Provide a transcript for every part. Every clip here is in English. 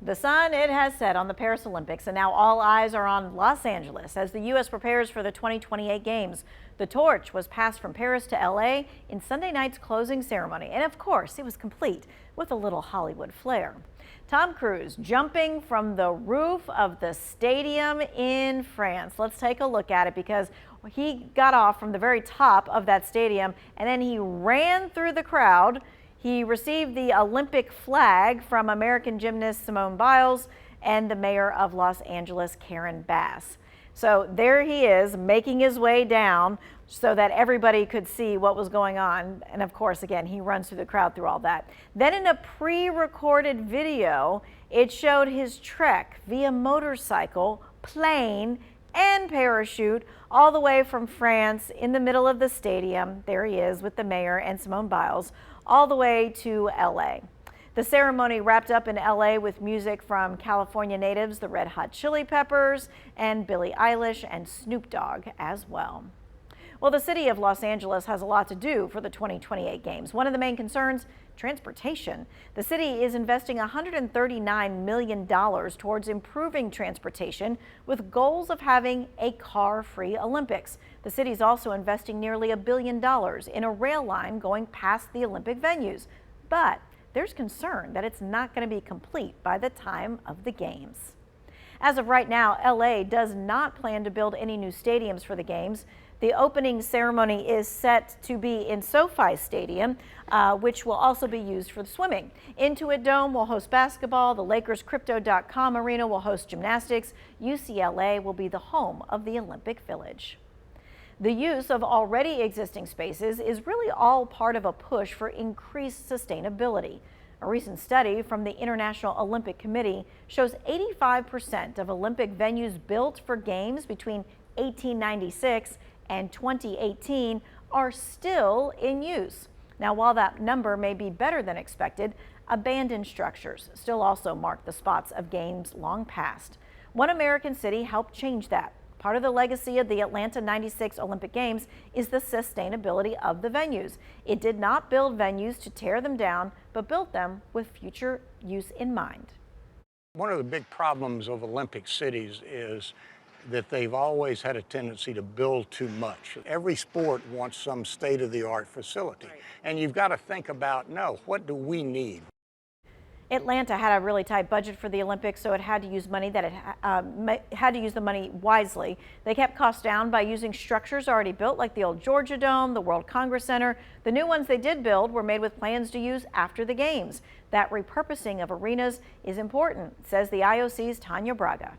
The sun, it has set on the Paris Olympics, and now all eyes are on Los Angeles as the U.S. prepares for the 2028 Games. The torch was passed from Paris to L.A. in Sunday night's closing ceremony, and of course, it was complete with a little Hollywood flair. Tom Cruise jumping from the roof of the stadium in France. Let's take a look at it because he got off from the very top of that stadium and then he ran through the crowd. He received the Olympic flag from American gymnast Simone Biles and the mayor of Los Angeles, Karen Bass. So there he is making his way down so that everybody could see what was going on. And of course, again, he runs through the crowd through all that. Then in a pre-recorded video, it showed his trek via motorcycle, plane, and parachute all the way from France in the middle of the stadium. There he is with the mayor and Simone Biles all the way to LA. The ceremony wrapped up in LA with music from California natives, the Red Hot Chili Peppers, and Billie Eilish and Snoop Dogg as well. Well, the city of Los Angeles has a lot to do for the 2028 Games. One of the main concerns, transportation. The city is investing $139 million towards improving transportation with goals of having a car-free Olympics. The city is also investing nearly $1 billion in a rail line going past the Olympic venues. But there's concern that it's not going to be complete by the time of the Games. As of right now, LA does not plan to build any new stadiums for the Games. The opening ceremony is set to be in SoFi Stadium, which will also be used for the swimming. Intuit Dome will host basketball. The Lakers Crypto.com Arena will host gymnastics. UCLA will be the home of the Olympic Village. The use of already existing spaces is really all part of a push for increased sustainability. A recent study from the International Olympic Committee shows 85% of Olympic venues built for games between 1896 and 2018 are still in use. Now, while that number may be better than expected, abandoned structures still also mark the spots of games long past. One American city helped change that. Part of the legacy of the Atlanta 96 Olympic Games is the sustainability of the venues. It did not build venues to tear them down, but built them with future use in mind. One of the big problems of Olympic cities is that they've always had a tendency to build too much. Every sport wants some state-of-the-art facility. Right. And you've got to think about, no, what do we need? Atlanta had a really tight budget for the Olympics, so it had to use money that it had to use the money wisely. They kept costs down by using structures already built, like the old Georgia Dome, the World Congress Center. The new ones they did build were made with plans to use after the Games. That repurposing of arenas is important, says the IOC's Tanya Braga.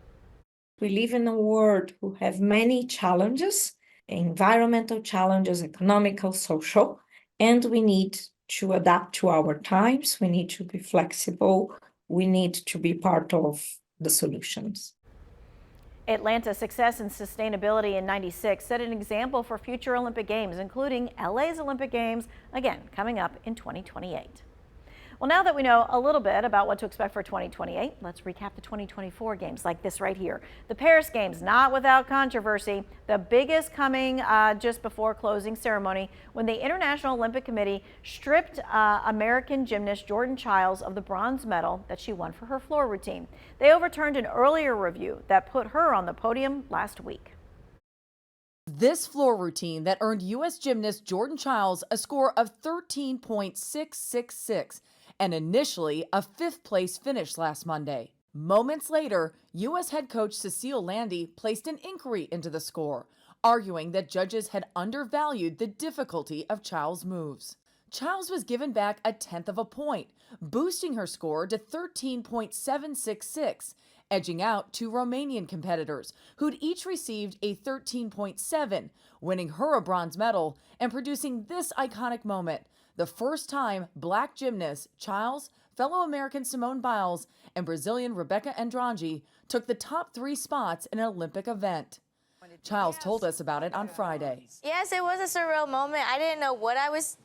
We live in a world who have many challenges, environmental challenges, economical, social, and we need to adapt to our times. We need to be flexible. We need to be part of the solutions. Atlanta's success in sustainability in '96 set an example for future Olympic Games, including LA's Olympic Games, again, coming up in 2028. Well, now that we know a little bit about what to expect for 2028, let's recap the 2024 games like this right here. The Paris Games, not without controversy, the biggest coming just before closing ceremony when the International Olympic Committee stripped American gymnast Jordan Chiles of the bronze medal that she won for her floor routine. They overturned an earlier review that put her on the podium last week. This floor routine that earned U.S. gymnast Jordan Chiles a score of 13.666 and initially a fifth-place finish last Monday. Moments later, U.S. head coach Cecile Landy placed an inquiry into the score, arguing that judges had undervalued the difficulty of Chiles' moves. Chiles was given back a tenth of a point, boosting her score to 13.766, edging out two Romanian competitors who'd each received a 13.7, winning her a bronze medal and producing this iconic moment, the first time Black gymnast Chiles, fellow American Simone Biles, and Brazilian Rebecca Andrade took the top 3 spots in an Olympic event. Chiles told us about it on Friday. Yes, it was a surreal moment. I didn't know what was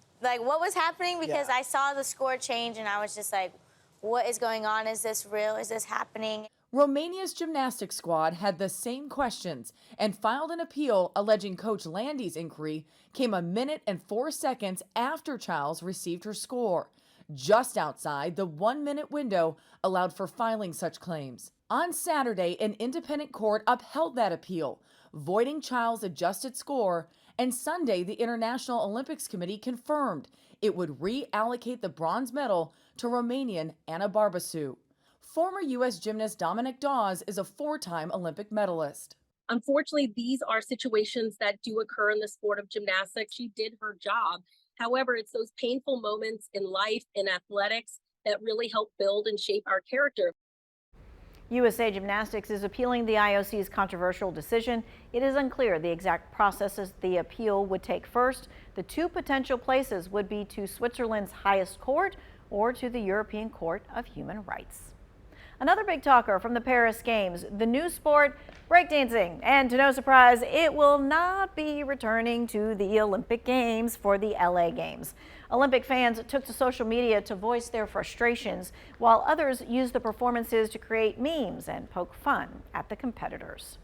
happening because I saw the score change and I was just like, what is going on? Is this real? Is this happening? Romania's gymnastics squad had the same questions and filed an appeal alleging Coach Landy's inquiry came a minute and 4 seconds after Chiles received her score. Just outside the 1-minute window allowed for filing such claims. On Saturday, an independent court upheld that appeal, voiding Childs' adjusted score, and Sunday, the International Olympics Committee confirmed it would reallocate the bronze medal to Romanian Ana Barbasou. Former U.S. gymnast Dominic Dawes is a 4-time Olympic medalist. Unfortunately, these are situations that do occur in the sport of gymnastics. She did her job. However, it's those painful moments in life, in athletics, that really help build and shape our character. USA Gymnastics is appealing the IOC's controversial decision. It is unclear the exact processes the appeal would take first. The 2 potential places would be to Switzerland's highest court or to the European Court of Human Rights. Another big talker from the Paris Games, the new sport, breakdancing. And to no surprise, it will not be returning to the Olympic Games for the LA Games. Olympic fans took to social media to voice their frustrations, while others used the performances to create memes and poke fun at the competitors.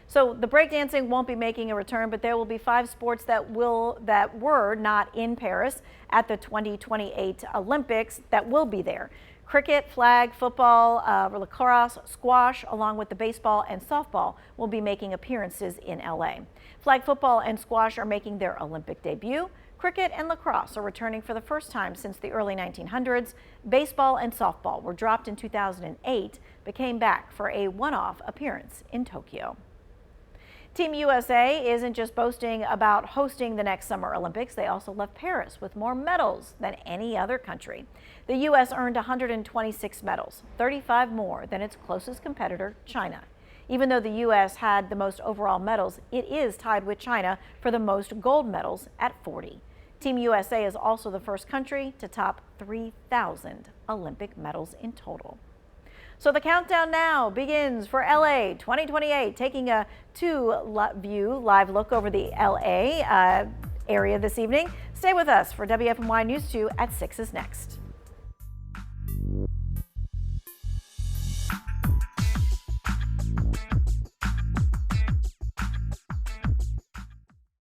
So the breakdancing won't be making a return, but there will be 5 sports that were not in Paris at the 2028 Olympics that will be there. Cricket, flag, football, lacrosse, squash, along with the baseball and softball will be making appearances in LA. Flag football and squash are making their Olympic debut. Cricket and lacrosse are returning for the first time since the early 1900s. Baseball and softball were dropped in 2008, but came back for a one-off appearance in Tokyo. Team USA isn't just boasting about hosting the next Summer Olympics. They also left Paris with more medals than any other country. The U.S. earned 126 medals, 35 more than its closest competitor, China. Even though the U.S. had the most overall medals, it is tied with China for the most gold medals at 40. Team USA is also the first country to top 3,000 Olympic medals in total. So the countdown now begins for LA 2028, taking a 2-view live look over the LA area this evening. Stay with us for WFMY News 2 at 6 is next.